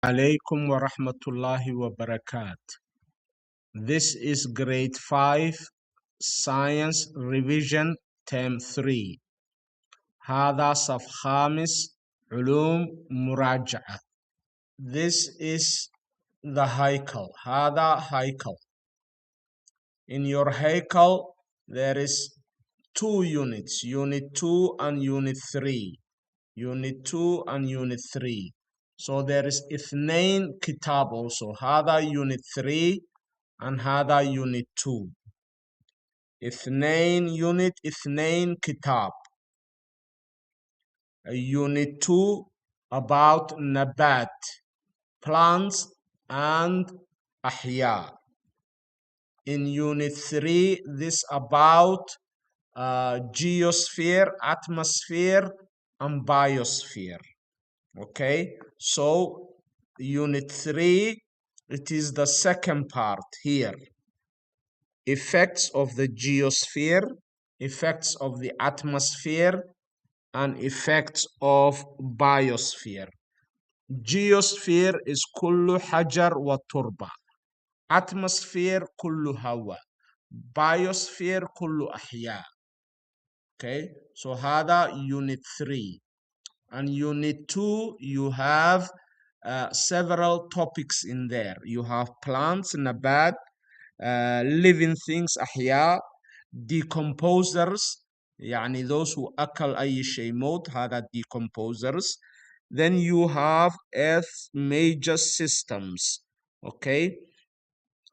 عليكم ورحمة الله وبركاته. This is grade 5 science revision term 3. هذا صف خامس علوم مراجعة. This is the هيكل. هذا هيكل. In your هيكل there is 2 units, unit 2 and unit 3. Unit 2 and unit 3. So there is اثنين كتاب also. هذا unit 3 and هذا unit 2. اثنين unit اثنين كتاب. Unit 2 about نبات, plants and أحياء. In unit 3 this about geosphere, atmosphere and biosphere. Okay, so unit 3, it is the second part here. Effects of the geosphere, effects of the atmosphere, and effects of biosphere. Geosphere is كل حجر وتربة. Atmosphere كل هواء. Biosphere كل أحياء. Okay, so هذا unit 3. And unit 2, you have several topics in there. You have plants, nabat, living things, أحياء, decomposers, يعني those who أكل أي شيء موت, هذا decomposers. Then you have earth major systems. Okay,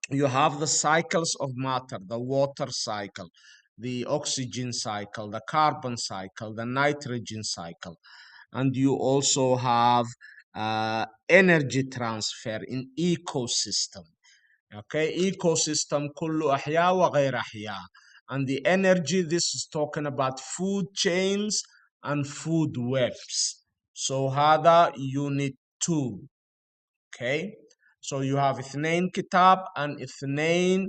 you have the cycles of matter, the water cycle, the oxygen cycle, the carbon cycle, the nitrogen cycle. And you also have energy transfer in ecosystem. Okay, ecosystem كله أحياء وغير أحياء. And the energy, this is talking about food chains and food webs. So هذا unit 2. Okay, so you have اثنين كتاب and اثنين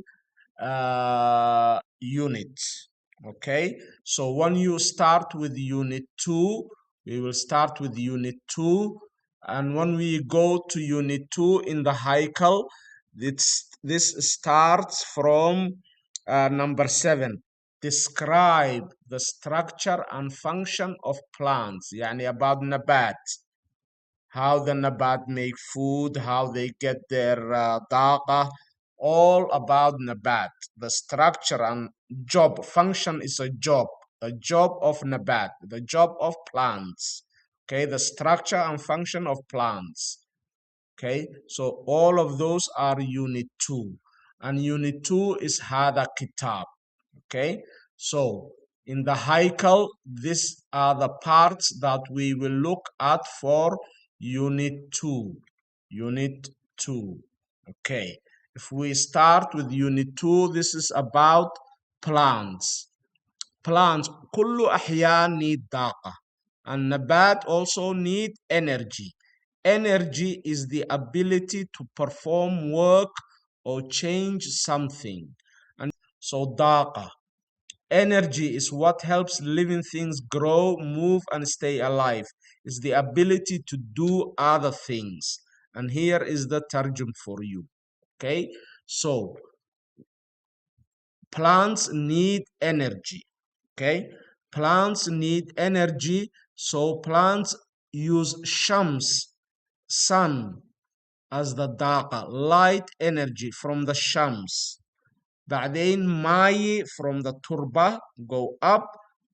units. Okay, so when you start with unit 2, we will start with unit 2, and when we go to unit 2 in the هيكل, this starts from number 7. Describe the structure and function of plants, يعني about nabat, how the nabat make food, how they get their طاقة, all about nabat. The structure and job, function is a job, the job of nabat, the job of plants. Okay, the structure and function of plants. Okay, so all of those are unit 2. And unit 2 is هذا كتاب. Okay, so in the هيكل, these are the parts that we will look at for unit 2. Unit 2. Okay, if we start with unit 2, this is about plants. Plants, كل أحياء need طاقة. And nabat also need energy. Energy is the ability to perform work or change something. And so طاقة. Energy is what helps living things grow, move, and stay alive. It's the ability to do other things. And here is the tarjum for you. Okay, so plants need energy. Okay, plants need energy, so plants use shams, sun, as the daqa, light energy from the shams. بعدين ماي from the turba go up,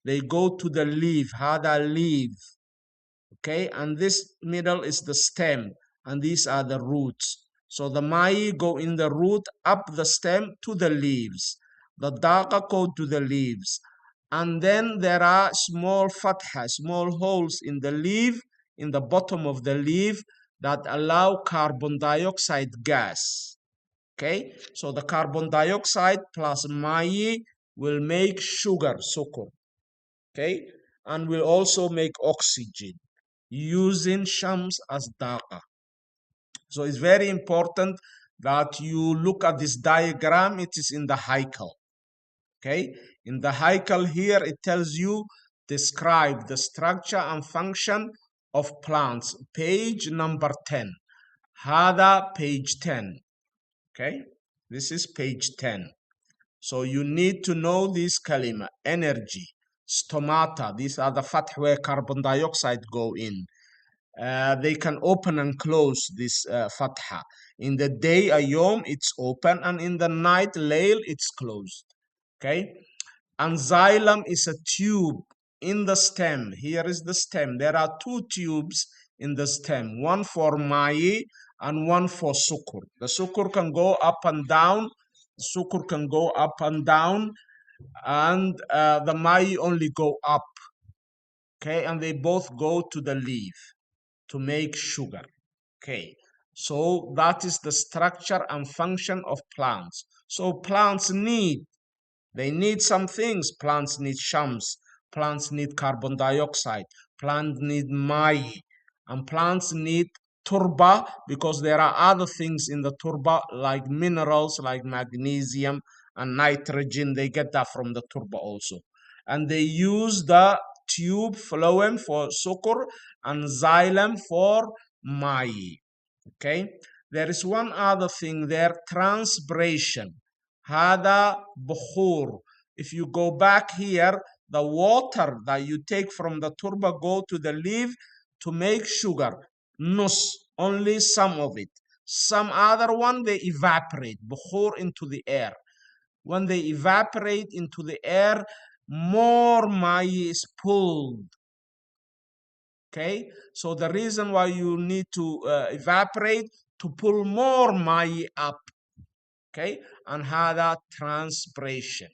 they go to the leaf, هذا leaf. Okay, and this middle is the stem, and these are the roots. So the mai go in the root up the stem to the leaves. The daqa go to the leaves. And then there are small fatha, small holes in the leaf, in the bottom of the leaf, that allow carbon dioxide gas. Okay, so the carbon dioxide plus mai will make sugar, sukar. Okay, and will also make oxygen using shams as daqa. So it's very important that you look at this diagram. It is in the هيكل. Okay, in the هيكل here it tells you describe the structure and function of plants, page number 10. هذا page 10. Okay, this is page 10. So you need to know this kalima: energy, stomata. These are the fath where carbon dioxide go in. They can open and close this fatha. In the day, ayom, it's open, and in the night, layl, it's closed. Okay, and xylem is a tube in the stem. Here is the stem. There are two tubes in the stem, one for mai and one for sukur. The sukur can go up and down. Sukur can go up and down, and the mai only go up. Okay, and they both go to the leaf to make sugar. Okay, so that is the structure and function of plants. So plants they need some things. Plants need shams, plants need carbon dioxide, plants need mai, and plants need turba, because there are other things in the turba like minerals like magnesium and nitrogen. They get that from the turba also. And they use the tube phloem for sukur and xylem for mai. Okay, there is one other thing there: transpiration. Hada bukhur. If you go back here, the water that you take from the turba go to the leaf to make sugar. Nus, only some of it. Some other one they evaporate, bukhur, into the air. When they evaporate into the air, more mai is pulled. Okay, so the reason why you need to evaporate, to pull more mai up. Okay, and hada transpiration.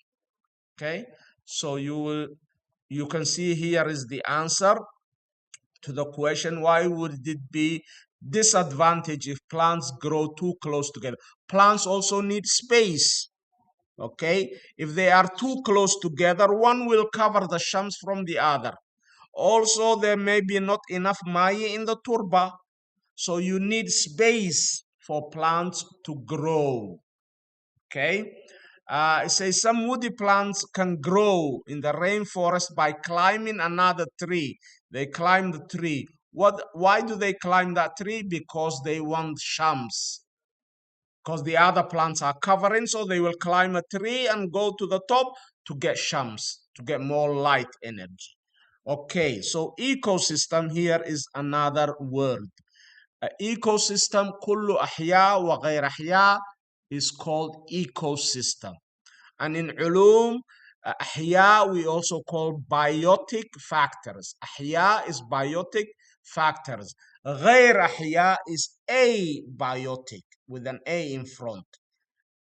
Okay, so you can see here is the answer to the question: why would it be disadvantage if plants grow too close together? Plants also need space. Okay, if they are too close together, one will cover the shams from the other. Also, there may be not enough mai in the turba, so you need space for plants to grow. Okay, it says some woody plants can grow in the rainforest by climbing another tree. They climb the tree. Why do they climb that tree? Because they want shams. Because the other plants are covering, so they will climb a tree and go to the top to get shams, to get more light energy. Okay, so ecosystem here is another word. Ecosystem, kullu ahya wa ghayr ahya, is called ecosystem. And in ulum, ahya we also call biotic factors. Ahya is biotic factors. غير ahya is abiotic with an A in front.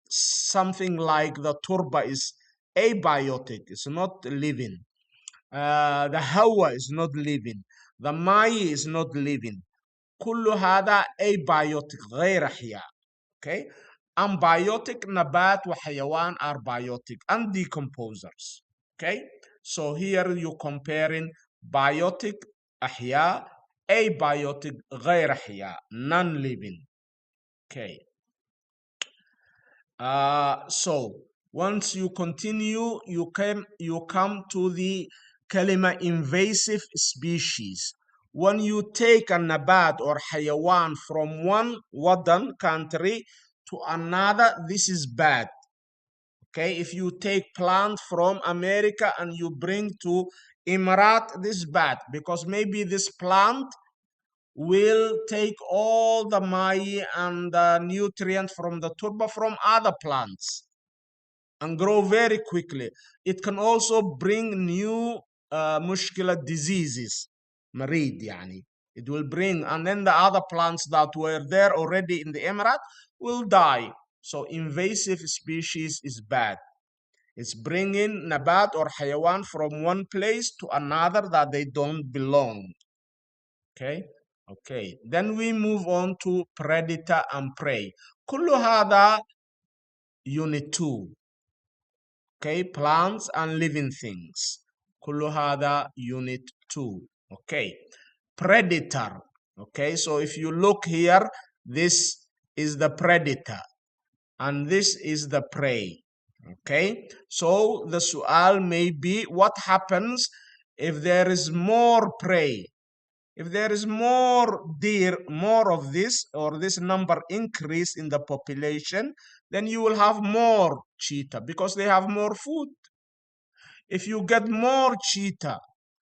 Something like the turba is abiotic, it's not living. The hawa is not living. The mai is not living. كل هذا abiotic غير أحياء. Okay, ambiotic nabat wa hayawan are biotic and decomposers. Okay, so here you comparing biotic ahya, abiotic غير أحياء, non-living. Okay, so once you continue, you come to the kalima invasive species. When you take a nabat or hayawan from one wadan country to another, this is bad. Okay, if you take plant from America and you bring to Emirat, this is bad, because maybe this plant will take all the mai and the nutrient from the turba from other plants and grow very quickly. It can also bring new mushkila diseases, marid yani. It will bring, and then the other plants that were there already in the Emirat will die. So invasive species is bad. It's bringing nabat or hayawan from one place to another that they don't belong. Okay, okay. Then we move on to predator and prey. كل هذا unit 2. Okay, plants and living things. كل هذا unit 2. Okay, predator. Okay, so if you look here, this is the predator and this is the prey. Okay, so the su'al may be, what happens if there is more prey? If there is more deer, more of this, or this number increase in the population, then you will have more cheetah because they have more food. If you get more cheetah,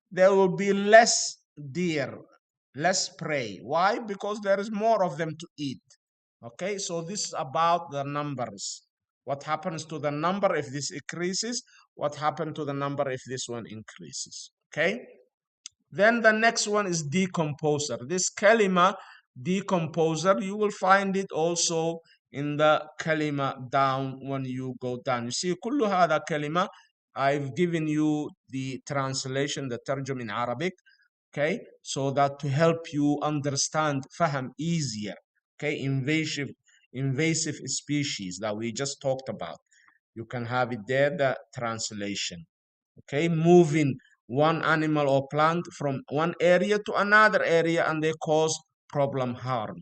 there will be less deer, less prey. Why? Because there is more of them to eat. Okay, so this is about the numbers. What happens to the number if this increases? What happens to the number if this one increases? Okay. Then the next one is decomposer. This kalima, decomposer, you will find it also in the kalima down when you go down. You see, كل هذا كلمة. I've given you the translation, the terjum in Arabic, okay, so that to help you understand faham easier, okay, invasive species that we just talked about. You can have it there, the translation, okay, moving one animal or plant from one area to another area and they cause problem harm.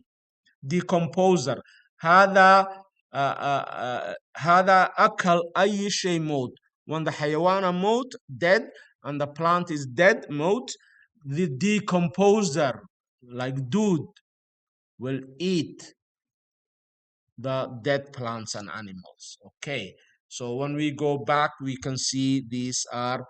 Decomposer هذا هذا أكل أي شيء موت. When the حيوان موت, dead, and the plant is dead, موت, the decomposer, like dude, will eat the dead plants and animals. Okay, so when we go back, we can see these are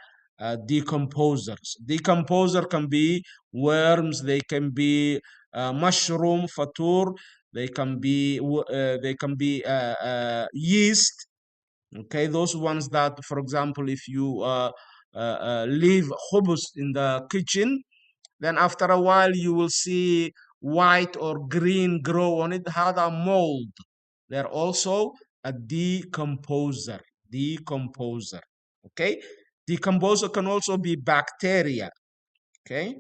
decomposers. Decomposer can be worms, they can be mushroom, fatur, they can be yeast. Okay, those ones that, for example, if you leave khubus in the kitchen, then after a while you will see white or green grow on it. هذا mold. They're also a decomposer. Decomposer. Okay. Decomposer can also be bacteria. Okay.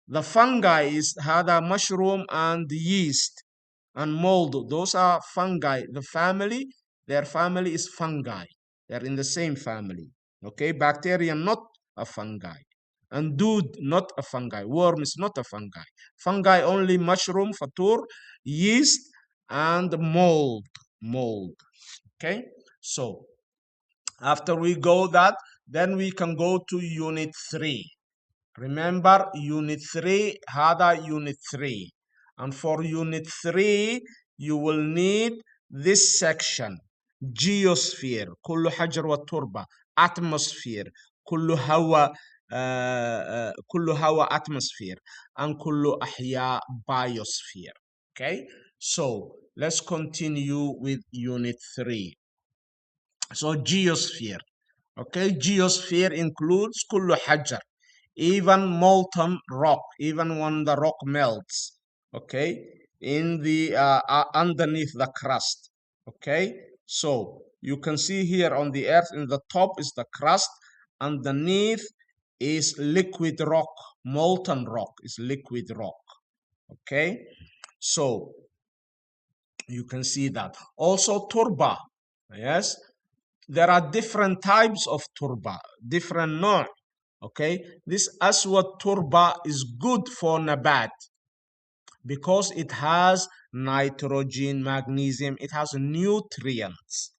The fungi is هذا mushroom and yeast and mold. Those are fungi. The family, their family is fungi. They're in the same family. Okay. Bacteria, not a fungi. And dude, not a fungi. Worm is not a fungi. Fungi only mushroom, fatur, yeast, and mold. Mold. Okay. So after we go that, then we can go to unit 3. Remember, unit 3, هذا unit 3. And for unit 3, you will need this section. geosphere, كل حجر والتربة. atmosphere, كل هواء كل هواء atmosphere. and كل أحياء biosphere. Okay, so let's continue with unit 3. So geosphere. Okay, geosphere includes كل حجر, even molten rock, even when the rock melts, okay, in the underneath the crust. Okay, so you can see here on the earth, in the top is the crust, underneath is liquid rock. Molten rock is liquid rock. Okay, so you can see that. Also turba. Yes, there are different types of turba, different نوع. Okay, this aswad turba is good for nabat because it has nitrogen, magnesium, it has nutrients.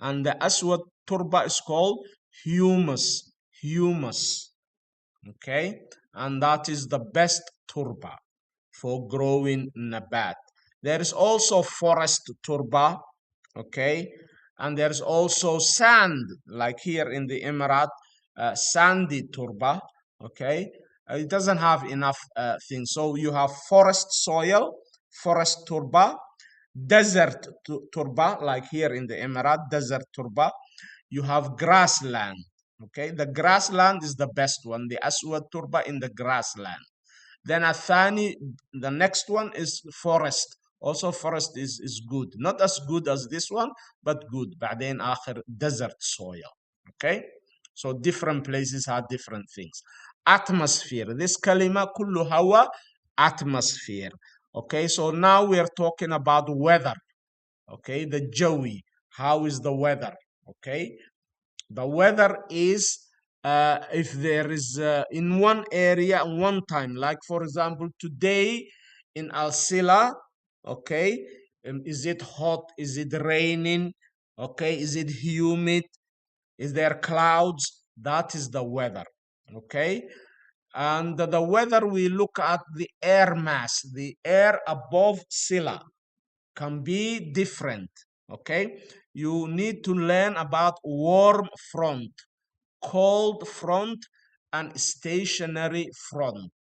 And the aswad turba is called humus. Humus. Okay, and that is the best turba for growing nabat. There is also forest turba. Okay, and there's also sand, like here in the Emirate, sandy turba. Okay, it doesn't have enough things, so you have forest soil, forest turba, desert turba, like here in the Emirate, desert turba. You have grassland. Okay, the grassland is the best one, the aswad turba in the grassland. Then athani, the next one is forest. Also forest is good, not as good as this one, but good. بعدين آخر desert soil. Okay, so different places have different things. Atmosphere, this kalima kullu hawa, atmosphere. Okay, so now we are talking about weather. Okay, the jawi, how is the weather? Okay, the weather is if there is in one area one time, like for example today in Al Sila. Okay, is it hot? Is it raining? Okay, is it humid? Is there clouds? That is the weather. Okay, And the weather, we look at the air mass. The air above Silla can be different. Okay, you need to learn about warm front, cold front, and stationary front.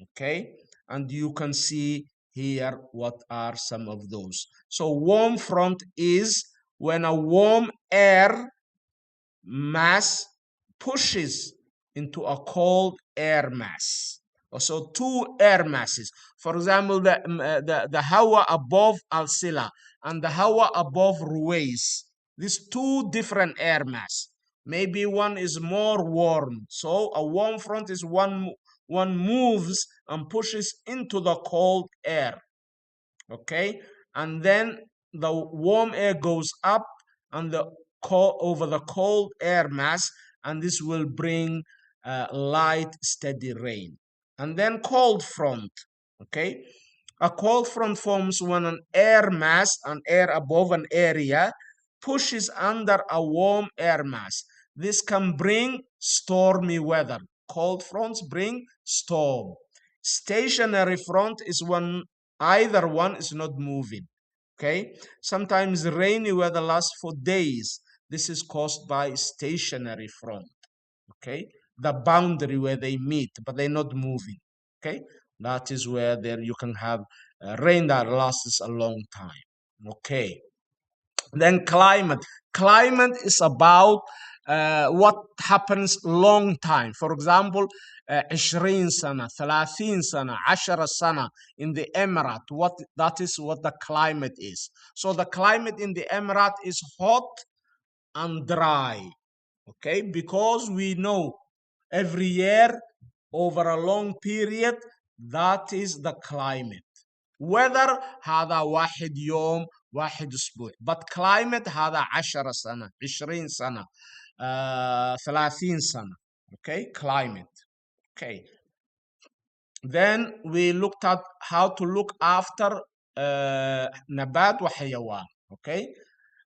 Okay, and you can see here what are some of those. So warm front is when a warm air mass pushes into a cold air mass. So two air masses. For example, the Hawa above Al Sila and the Hawa above Ruwais. These two different air mass. Maybe one is more warm. So a warm front is one moves and pushes into the cold air. Okay, and then the warm air goes up and over the cold air mass, and this will bring light steady rain. And then cold front. Okay, a cold front forms when an air mass, an air above an area, pushes under a warm air mass. This can bring stormy weather. Cold fronts bring storm. Stationary front is when either one is not moving. Okay, sometimes rainy weather lasts for days. This is caused by stationary front. Okay, the boundary where they meet, but they're not moving. Okay, that is where there you can have rain that lasts a long time. Okay, then climate. Climate is about what happens long time. For example, 20 سنة 30 سنة 10 سنة in the Emirate. That is what the climate is. So the climate in the Emirate is hot and dry. Okay, because we know every year over a long period, that is the climate. Weather هذا واحد يوم واحد أسبوع, but climate هذا 10 سنة 20 سنة 30 سنة. Okay, climate. Okay, then we looked at how to look after نبات وحيوان. Okay,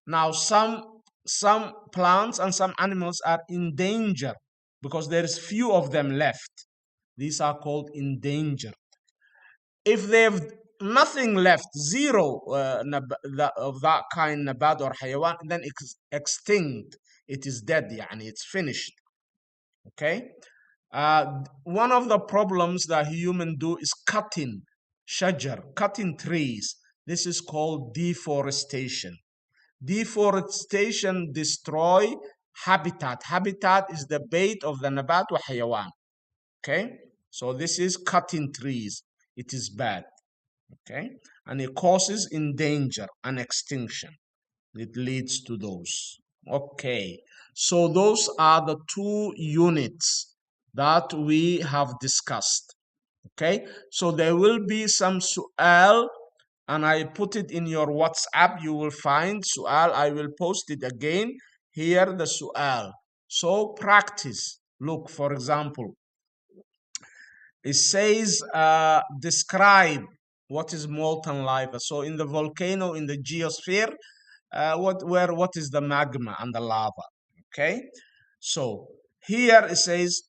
now some plants and some animals are in danger because there is few of them left. These are called endangered. If they have nothing left, zero of that kind, nabat or hayawan, then extinct. It is dead, yani it's finished. Okay. One of the problems that humans do is cutting shajar, cutting trees. This is called deforestation. Deforestation destroy habitat. Habitat is the bait of the nabat wa hayawan. Okay, so this is cutting trees. It is bad. Okay, and it causes in danger and extinction. It leads to those. Okay, so those are the two units that we have discussed. Okay, so there will be some su'al, and I put it in your WhatsApp. You will find su'al. I will post it again here, the su'al. So practice. Look, for example, it says describe what is molten lava. So in the volcano, in the geosphere, what is the magma and the lava? Okay, so here it says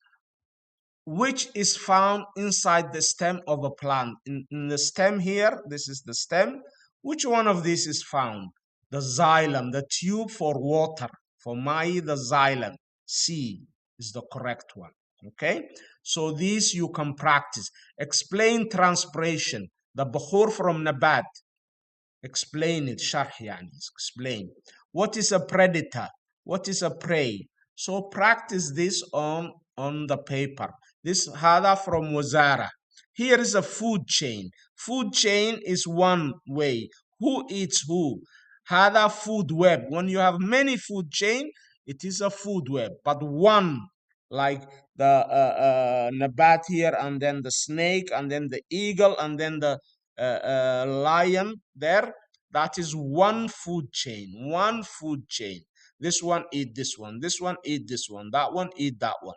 which is found inside the stem of a plant. In the stem here, this is the stem. Which one of these is found? The xylem, the tube for water. For Mai, the xylem. C is the correct one. Okay, so these you can practice. Explain transpiration. The bukhur from nabat. Explain it. Sharh yani. Explain. What is a predator? What is a prey? So practice this on the paper. This hada from Wazara. Here is a food chain. Food chain is one way. Who eats who? Hada food web. When you have many food chain, it is a food web. But one, like the nabat here, and then the snake, and then the eagle, and then the lion there, that is one food chain. One food chain. This one eat this one. This one eat this one. That one eat that one.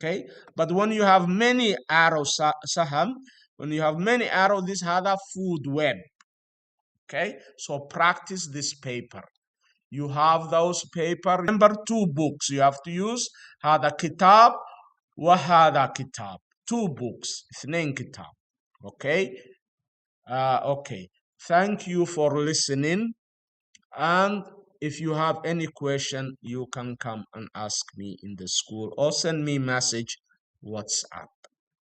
Okay, but when you have many arrows, saham, when you have many arrows, this has a food web. Okay, so practice this paper. You have those paper. Remember, two books you have to use. هذا كتاب وهذا كتاب. 2 books. 2 كتاب. Okay. Okay. Thank you for listening. And if you have any question, you can come and ask me in the school or send me message WhatsApp.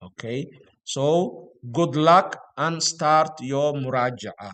Okay. So good luck and start your muraja'a.